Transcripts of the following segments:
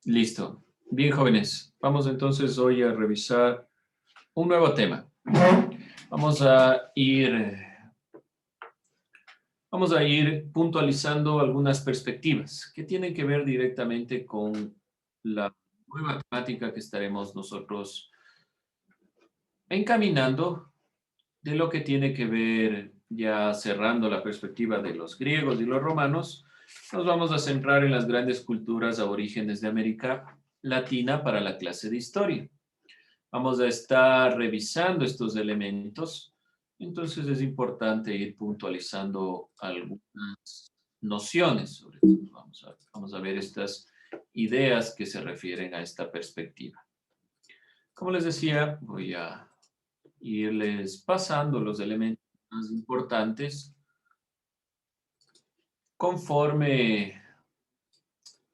Listo. Bien, jóvenes. Vamos entonces hoy a revisar un nuevo tema. Vamos a ir, vamos a ir puntualizando algunas perspectivas que tienen que ver directamente con la nueva temática que estaremos nosotros encaminando de lo que tiene que ver, ya cerrando la perspectiva de los griegos y los romanos. Nos vamos a centrar en las grandes culturas aborígenes de América Latina para la clase de historia. Vamos a estar revisando estos elementos, entonces es importante ir puntualizando algunas nociones sobre esto. Vamos a ver estas ideas que se refieren a esta perspectiva. Como les decía, voy a irles pasando los elementos más importantes conforme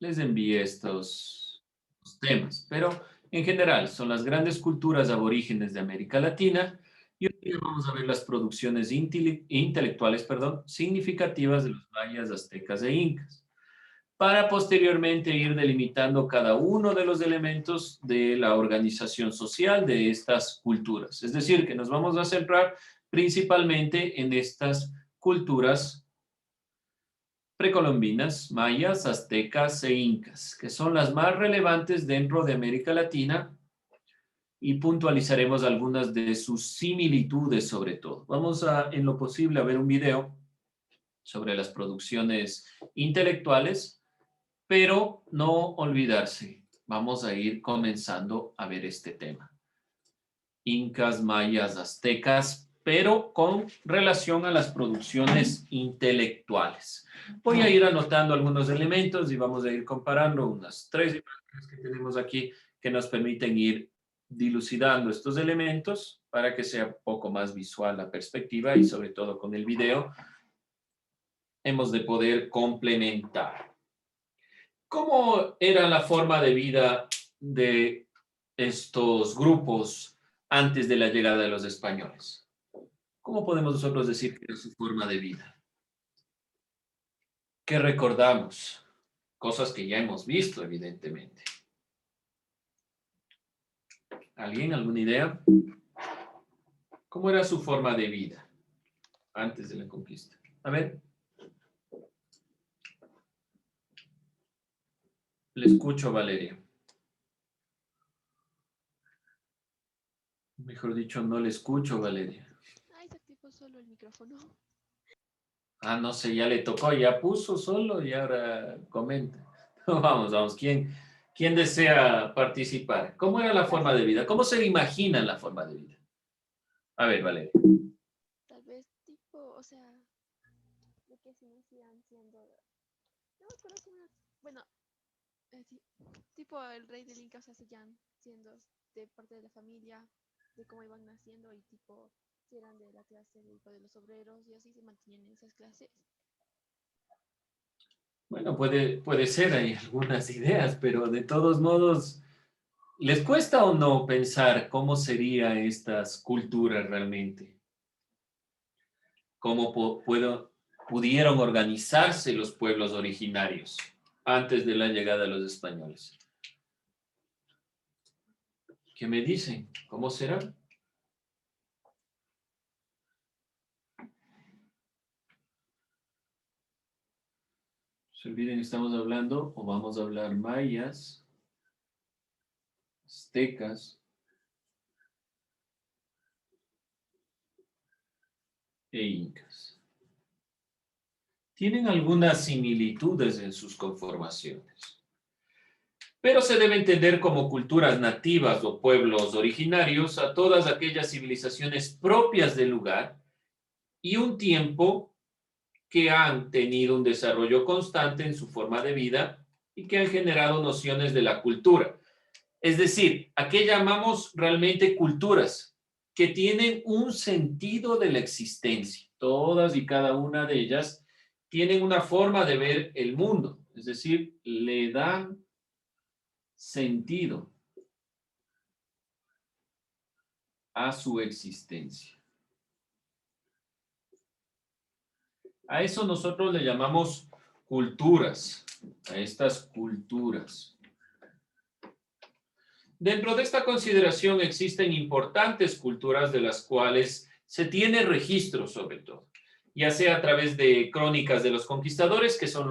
les envíe estos temas. Pero en general son las grandes culturas aborígenes de América Latina y hoy día vamos a ver las producciones intelectuales, significativas de los mayas, aztecas e incas, para posteriormente ir delimitando cada uno de los elementos de la organización social de estas culturas. Es decir, que nos vamos a centrar principalmente en estas culturas precolombinas, mayas, aztecas e incas, que son las más relevantes dentro de América Latina y puntualizaremos algunas de sus similitudes sobre todo. Vamos a, en lo posible, a ver un video sobre las producciones intelectuales, pero no olvidarse, vamos a ir comenzando a ver este tema. Incas, mayas, aztecas, pero con relación a las producciones intelectuales. Voy a ir anotando algunos elementos y vamos a ir comparando unas 3 imágenes que tenemos aquí que nos permiten ir dilucidando estos elementos para que sea un poco más visual la perspectiva y sobre todo con el video hemos de poder complementar. ¿Cómo era la forma de vida de estos grupos antes de la llegada de los españoles? ¿Cómo podemos nosotros decir que es su forma de vida? ¿Qué recordamos? Cosas que ya hemos visto, evidentemente. ¿Alguien? ¿Alguna idea? ¿Cómo era su forma de vida antes de la conquista? A ver. Le escucho, Valeria. Mejor dicho, no le escucho, Valeria. Ay, se activó solo el micrófono. Ah, no sé, ya le tocó, ya puso solo y ahora comenta. Vamos, vamos, ¿quién desea participar? ¿Cómo era la forma de vida? ¿Cómo se imagina la forma de vida? A ver, Valeria. Tal vez tipo, o sea, de que se inician siendo, no me acuerdo si una, bueno, sí, tipo el rey del Inca, o sea, seguían siendo de parte de la familia, de cómo iban naciendo y tipo, si eran de la clase de los obreros y así se mantenían en esas clases. Bueno, puede ser, hay algunas ideas, pero de todos modos, ¿les cuesta o no pensar cómo serían estas culturas realmente? ¿Cómo pudieron organizarse los pueblos originarios antes de la llegada de los españoles? ¿Qué me dicen? ¿Cómo será? No se olviden, estamos hablando o vamos a hablar mayas, aztecas e incas. Tienen algunas similitudes en sus conformaciones, pero se debe entender como culturas nativas o pueblos originarios a todas aquellas civilizaciones propias del lugar y un tiempo que han tenido un desarrollo constante en su forma de vida y que han generado nociones de la cultura. Es decir, ¿a qué llamamos realmente culturas? Que tienen un sentido de la existencia. Todas y cada una de ellas tienen una forma de ver el mundo, es decir, le dan sentido a su existencia. A eso nosotros le llamamos culturas, a estas culturas. Dentro de esta consideración existen importantes culturas de las cuales se tiene registro sobre todo, ya sea a través de crónicas de los conquistadores, que son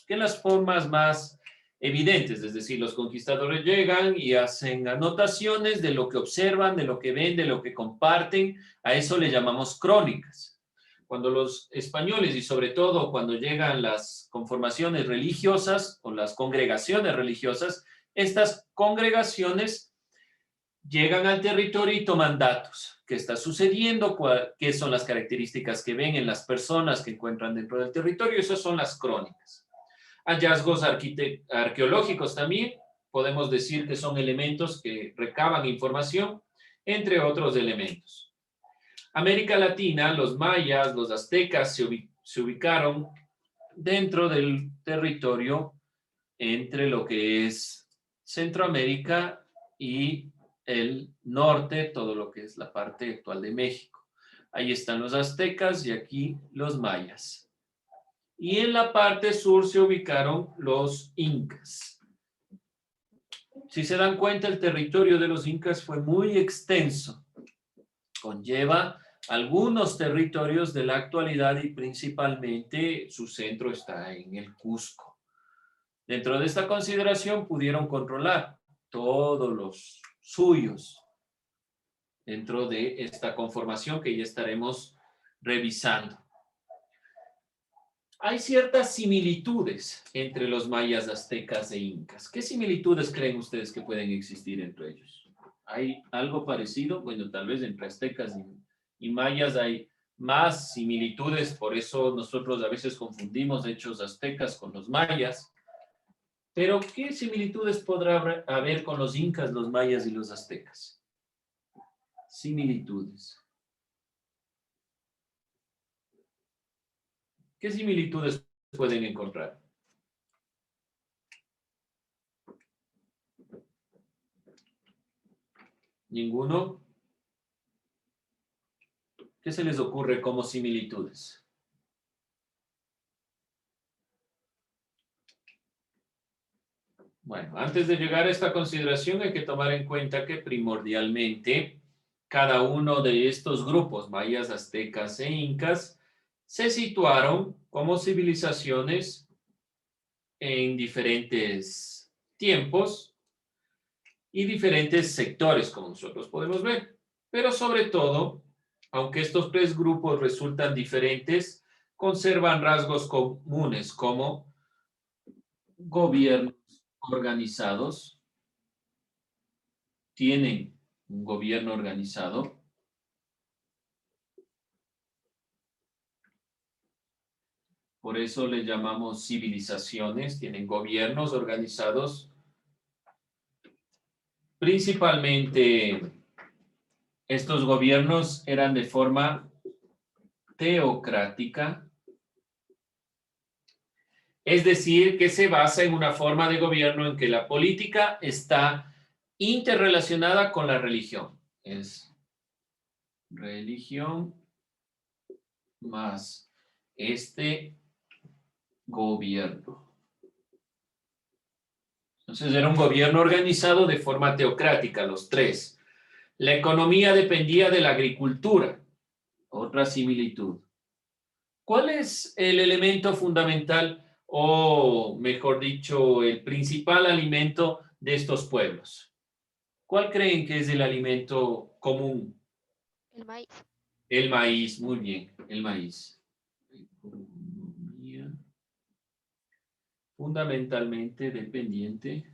las formas más evidentes, es decir, los conquistadores llegan y hacen anotaciones de lo que observan, de lo que ven, de lo que comparten, a eso le llamamos crónicas. Cuando los españoles y sobre todo cuando llegan las conformaciones religiosas o las congregaciones religiosas, estas congregaciones llegan al territorio y toman datos. ¿Qué está sucediendo? ¿Qué son las características que ven en las personas que encuentran dentro del territorio? Esas son las crónicas. Hallazgos arqueológicos también, podemos decir que son elementos que recaban información, entre otros elementos. América Latina, los mayas, los aztecas se ubicaron dentro del territorio entre lo que es Centroamérica y el norte, todo lo que es la parte actual de México. Ahí están los aztecas y aquí los mayas. Y en la parte sur se ubicaron los incas. Si se dan cuenta, el territorio de los incas fue muy extenso. Conlleva algunos territorios de la actualidad y principalmente su centro está en el Cusco. Dentro de esta consideración pudieron controlar todos los suyos dentro de esta conformación que ya estaremos revisando. Hay ciertas similitudes entre los mayas, aztecas e incas. ¿Qué similitudes creen ustedes que pueden existir entre ellos? ¿Hay algo parecido? Bueno, tal vez entre aztecas y mayas hay más similitudes, por eso nosotros a veces confundimos hechos aztecas con los mayas. Pero, ¿qué similitudes podrá haber con los incas, los mayas y los aztecas? Similitudes. ¿Qué similitudes pueden encontrar? ¿Ninguno? ¿Qué se les ocurre como similitudes? Bueno, antes de llegar a esta consideración hay que tomar en cuenta que primordialmente cada uno de estos grupos, mayas, aztecas e incas, se situaron como civilizaciones en diferentes tiempos y diferentes sectores, como nosotros podemos ver. Pero sobre todo, aunque estos tres grupos resultan diferentes, conservan rasgos comunes como gobiernos organizados, tienen un gobierno organizado, por eso le llamamos civilizaciones, tienen gobiernos organizados, principalmente estos gobiernos eran de forma teocrática, es decir, que se basa en una forma de gobierno en que la política está interrelacionada con la religión. Es religión más este gobierno. Entonces era un gobierno organizado de forma teocrática, los tres. La economía dependía de la agricultura. Otra similitud. ¿Cuál es el elemento fundamental o, mejor dicho, el principal alimento de estos pueblos? ¿Cuál creen que es el alimento común? El maíz. El maíz, muy bien, el maíz. Economía fundamentalmente depende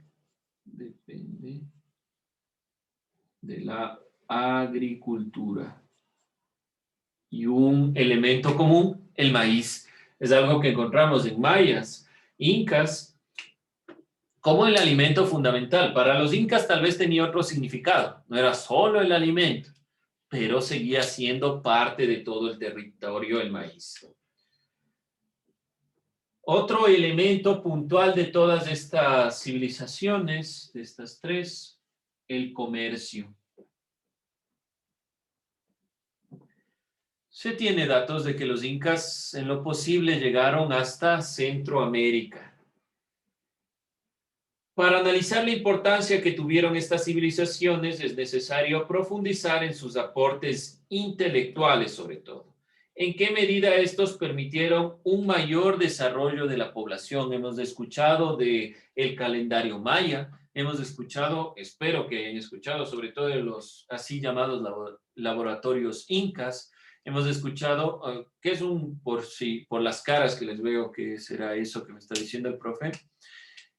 de la agricultura. Y un elemento común, el maíz, es algo que encontramos en mayas, incas, como el alimento fundamental. Para los incas tal vez tenía otro significado, no era solo el alimento, pero seguía siendo parte de todo el territorio el maíz. Otro elemento puntual de todas estas civilizaciones, de estas tres, el comercio. Se tiene datos de que los incas en lo posible llegaron hasta Centroamérica. Para analizar la importancia que tuvieron estas civilizaciones es necesario profundizar en sus aportes intelectuales sobre todo. ¿En qué medida estos permitieron un mayor desarrollo de la población? Hemos escuchado del calendario maya, hemos escuchado, espero que hayan escuchado, sobre todo de los así llamados laboratorios incas. Hemos escuchado, ¿qué es por las caras que les veo, que será eso que me está diciendo el profe?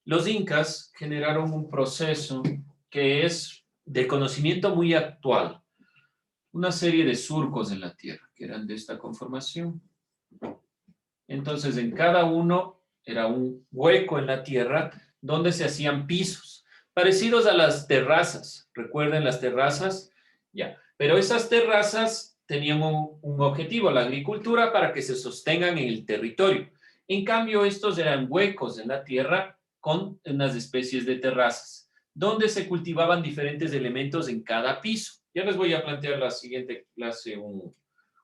Los incas generaron un proceso que es de conocimiento muy actual, una serie de surcos en la tierra que eran de esta conformación. Entonces, en cada uno era un hueco en la tierra donde se hacían pisos, parecidos a las terrazas. ¿Recuerden las terrazas? Ya. Pero esas terrazas tenían un objetivo, la agricultura, para que se sostengan en el territorio. En cambio, estos eran huecos en la tierra con unas especies de terrazas, donde se cultivaban diferentes elementos en cada piso. Ya les voy a plantear la siguiente clase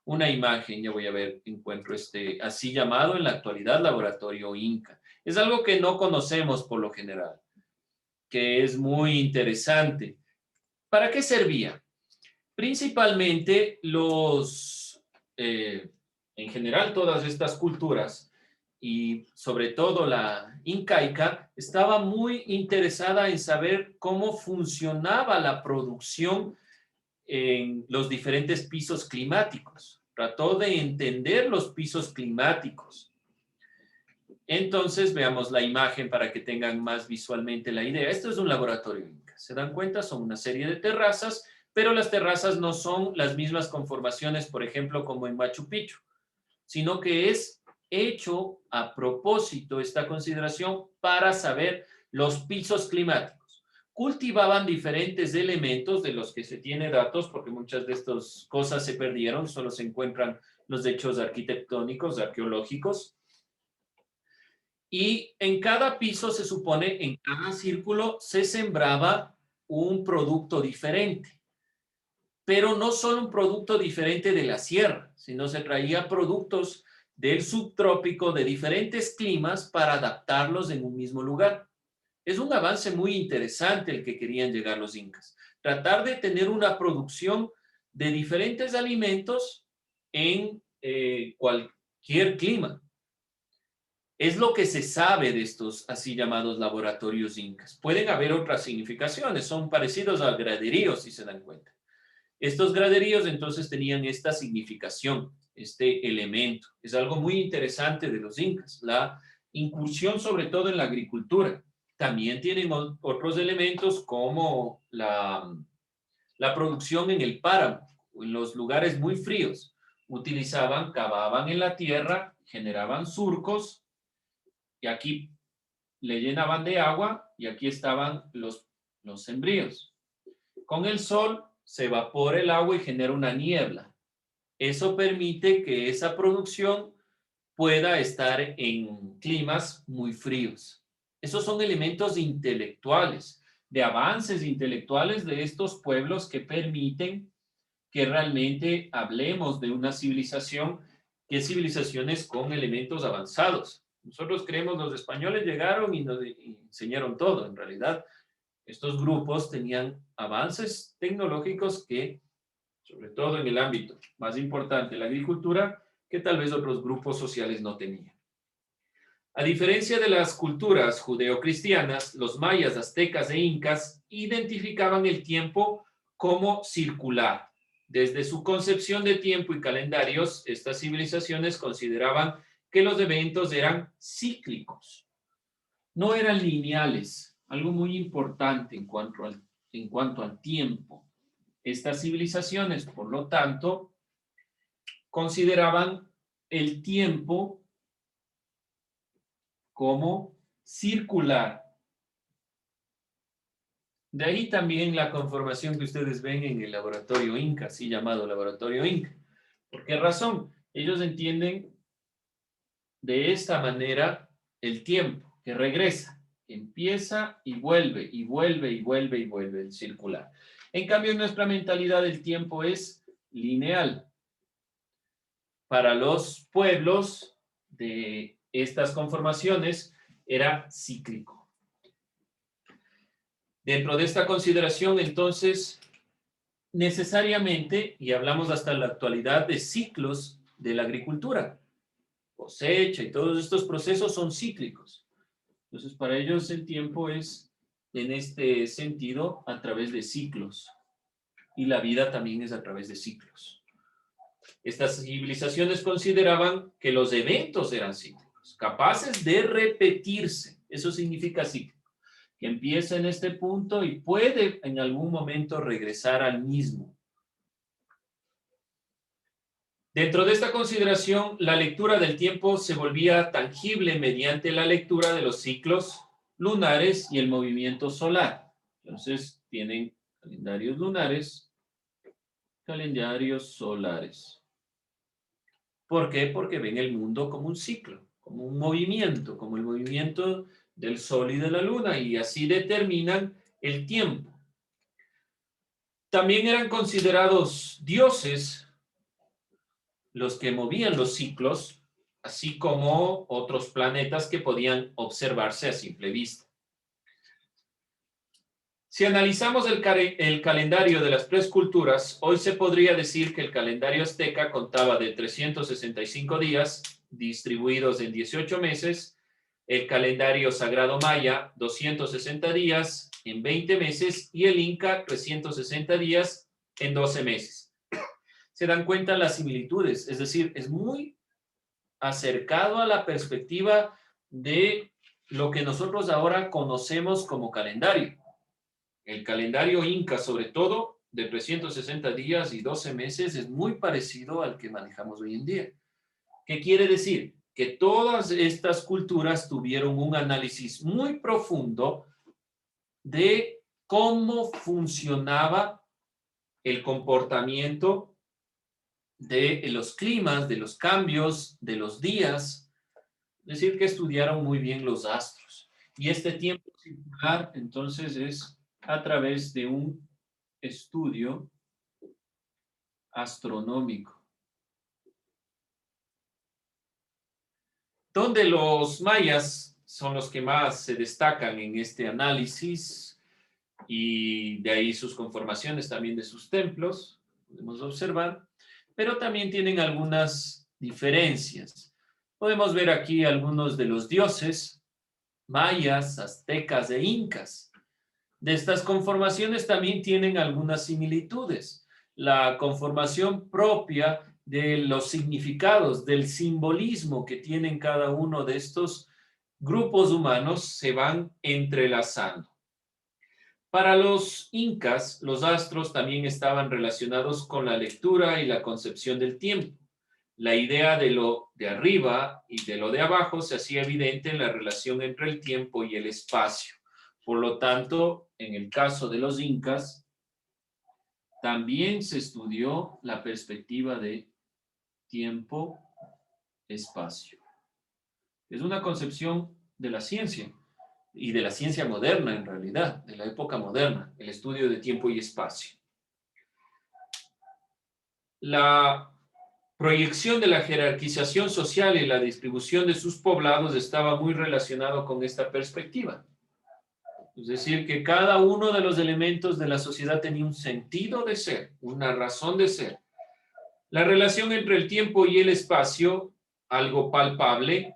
una imagen, ya voy a ver, encuentro este así llamado en la actualidad laboratorio Inca. Es algo que no conocemos por lo general, que es muy interesante. ¿Para qué servía? Principalmente en general todas estas culturas y sobre todo la incaica, estaba muy interesada en saber cómo funcionaba la producción en los diferentes pisos climáticos. Trató de entender los pisos climáticos. Entonces, veamos la imagen para que tengan más visualmente la idea. Esto es un laboratorio Inca. ¿Se dan cuenta? Son una serie de terrazas, pero las terrazas no son las mismas conformaciones, por ejemplo, como en Machu Picchu, sino que es hecho a propósito esta consideración para saber los pisos climáticos. Cultivaban diferentes elementos de los que se tiene datos, porque muchas de estas cosas se perdieron, solo se encuentran los hechos arquitectónicos, arqueológicos. Y en cada piso se supone, en cada círculo, se sembraba un producto diferente. Pero no solo un producto diferente de la sierra, sino se traía productos del subtrópico de diferentes climas para adaptarlos en un mismo lugar. Es un avance muy interesante el que querían llegar los incas. Tratar de tener una producción de diferentes alimentos en cualquier clima. Es lo que se sabe de estos así llamados laboratorios incas. Pueden haber otras significaciones, son parecidos al graderío, si se dan cuenta. Estos graderíos entonces tenían esta significación, este elemento. Es algo muy interesante de los incas, la incursión sobre todo en la agricultura. También tienen otros elementos como la producción en el páramo, en los lugares muy fríos. Cavaban en la tierra, generaban surcos y aquí le llenaban de agua y aquí estaban los sembríos. Con el sol se evapora el agua y genera una niebla. Eso permite que esa producción pueda estar en climas muy fríos. Esos son elementos intelectuales, de avances intelectuales de estos pueblos que permiten que realmente hablemos de una civilización que es civilizaciones con elementos avanzados. Nosotros creemos los españoles llegaron y nos enseñaron todo. En realidad, estos grupos tenían avances tecnológicos que, sobre todo en el ámbito más importante, la agricultura, que tal vez otros grupos sociales no tenían. A diferencia de las culturas judeocristianas, los mayas, aztecas e incas identificaban el tiempo como circular. Desde su concepción de tiempo y calendarios, estas civilizaciones consideraban que los eventos eran cíclicos, no eran lineales, algo muy importante en cuanto al tiempo. Estas civilizaciones, por lo tanto, consideraban el tiempo como circular. De ahí también la conformación que ustedes ven en el laboratorio Inca, así llamado laboratorio Inca. ¿Por qué razón? Ellos entienden de esta manera el tiempo, que regresa, que empieza y vuelve, y vuelve, y vuelve, y vuelve, el circular. En cambio, en nuestra mentalidad el tiempo es lineal. Para los pueblos de estas conformaciones era cíclico. Dentro de esta consideración, entonces, necesariamente, y hablamos hasta la actualidad de ciclos de la agricultura, cosecha y todos estos procesos son cíclicos. Entonces, para ellos el tiempo es, en este sentido, a través de ciclos. Y la vida también es a través de ciclos. Estas civilizaciones consideraban que los eventos eran cíclicos, capaces de repetirse. Eso significa cíclico, que empieza en este punto y puede en algún momento regresar al mismo. Dentro de esta consideración, la lectura del tiempo se volvía tangible mediante la lectura de los ciclos lunares y el movimiento solar. Entonces, tienen calendarios lunares, calendarios solares. ¿Por qué? Porque ven el mundo como un ciclo, como un movimiento, como el movimiento del sol y de la luna, y así determinan el tiempo. También eran considerados dioses los que movían los ciclos, así como otros planetas que podían observarse a simple vista. Si analizamos el calendario de las tres culturas, hoy se podría decir que el calendario azteca contaba de 365 días distribuidos en 18 meses, el calendario sagrado maya 260 días en 20 meses y el inca 360 días en 12 meses. Se dan cuenta las similitudes, es decir, es muy acercado a la perspectiva de lo que nosotros ahora conocemos como calendario. El calendario inca, sobre todo, de 360 días y 12 meses, es muy parecido al que manejamos hoy en día. ¿Qué quiere decir? Que todas estas culturas tuvieron un análisis muy profundo de cómo funcionaba el comportamiento de los climas, de los cambios, de los días. Es decir, que estudiaron muy bien los astros. Y este tiempo circular, entonces, es a través de un estudio astronómico, donde los mayas son los que más se destacan en este análisis, y de ahí sus conformaciones también de sus templos, podemos observar, pero también tienen algunas diferencias. Podemos ver aquí algunos de los dioses mayas, aztecas e incas. De estas conformaciones también tienen algunas similitudes. La conformación propia de los significados, del simbolismo que tienen cada uno de estos grupos humanos se van entrelazando. Para los incas, los astros también estaban relacionados con la lectura y la concepción del tiempo. La idea de lo de arriba y de lo de abajo se hacía evidente en la relación entre el tiempo y el espacio. Por lo tanto, en el caso de los incas, también se estudió la perspectiva de tiempo-espacio. Es una concepción de la ciencia y de la ciencia moderna, en realidad, de la época moderna, el estudio de tiempo y espacio. La proyección de la jerarquización social y la distribución de sus poblados estaba muy relacionado con esta perspectiva. Es decir, que cada uno de los elementos de la sociedad tenía un sentido de ser, una razón de ser. La relación entre el tiempo y el espacio, algo palpable.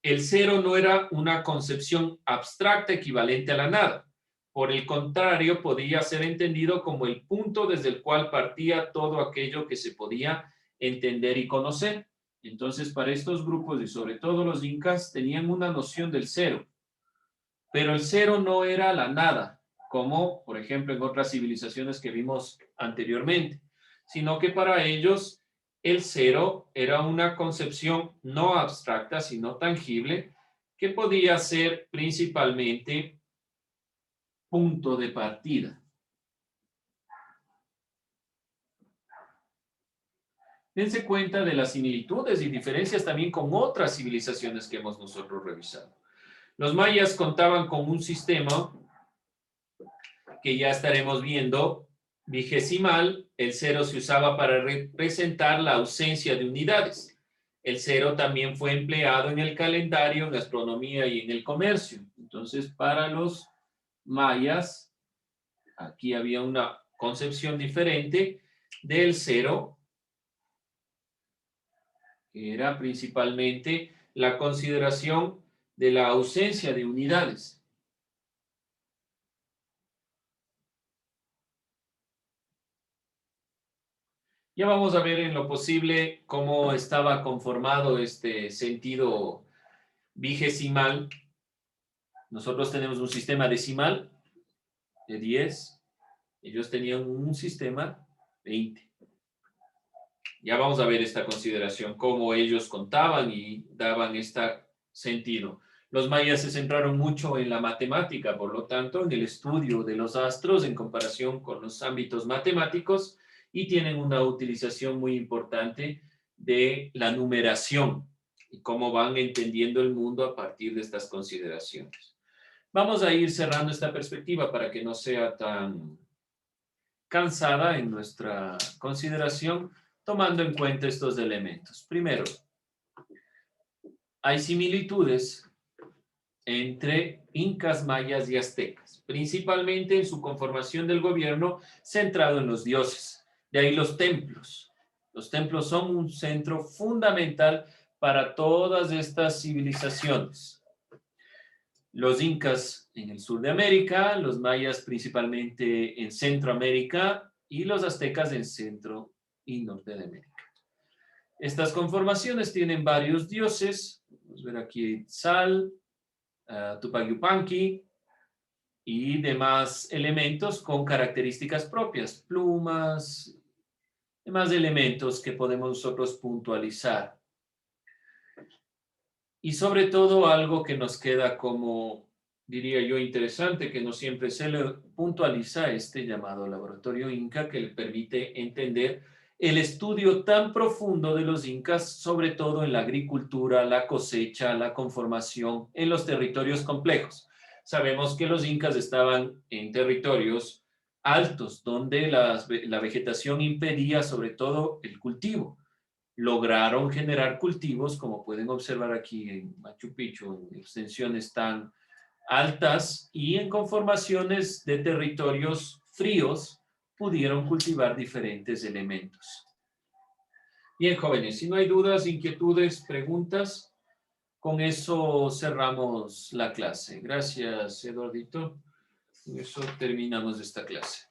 El cero no era una concepción abstracta equivalente a la nada. Por el contrario, podía ser entendido como el punto desde el cual partía todo aquello que se podía entender y conocer. Entonces, para estos grupos y sobre todo los incas tenían una noción del cero. Pero el cero no era la nada, como por ejemplo en otras civilizaciones que vimos anteriormente, sino que para ellos el cero era una concepción no abstracta, sino tangible, que podía ser principalmente punto de partida. Dense cuenta de las similitudes y diferencias también con otras civilizaciones que hemos nosotros revisado. Los mayas contaban con un sistema que ya estaremos viendo, vigesimal. El cero se usaba para representar la ausencia de unidades. El cero también fue empleado en el calendario, en la astronomía y en el comercio. Entonces, para los mayas, Aquí había una concepción diferente del cero, que era principalmente la consideración de la ausencia de unidades. Ya vamos a ver en lo posible cómo estaba conformado este sentido vigesimal. Nosotros tenemos un sistema decimal de 10. Ellos tenían un sistema 20. Ya vamos a ver esta consideración, cómo ellos contaban y daban este sentido. Los mayas se centraron mucho en la matemática, por lo tanto, en el estudio de los astros en comparación con los ámbitos matemáticos, y tienen una utilización muy importante de la numeración y cómo van entendiendo el mundo a partir de estas consideraciones. Vamos a ir cerrando esta perspectiva para que no sea tan cansada en nuestra consideración, tomando en cuenta estos elementos. Primero, hay similitudes entre incas, mayas y aztecas, principalmente en su conformación del gobierno centrado en los dioses. De ahí los templos. Los templos son un centro fundamental para todas estas civilizaciones. Los incas en el sur de América, los mayas principalmente en Centroamérica y los aztecas en Centro y Norte de América. Estas conformaciones tienen varios dioses. Vamos a ver aquí Tzal, Tupac Yupanqui y demás elementos con características propias, plumas, demás elementos que podemos nosotros puntualizar. Y sobre todo algo que nos queda como, diría yo, interesante, que no siempre se le puntualiza, este llamado laboratorio Inca, que le permite entender el estudio tan profundo de los incas, sobre todo en la agricultura, la cosecha, la conformación en los territorios complejos. Sabemos que los incas estaban en territorios altos, donde la vegetación impedía sobre todo el cultivo. Lograron generar cultivos, como pueden observar aquí en Machu Picchu, en extensiones tan altas y en conformaciones de territorios fríos, pudieron cultivar diferentes elementos. Bien, jóvenes, si no hay dudas, inquietudes, preguntas, con eso cerramos la clase. Gracias, Eduardito. Con eso terminamos esta clase.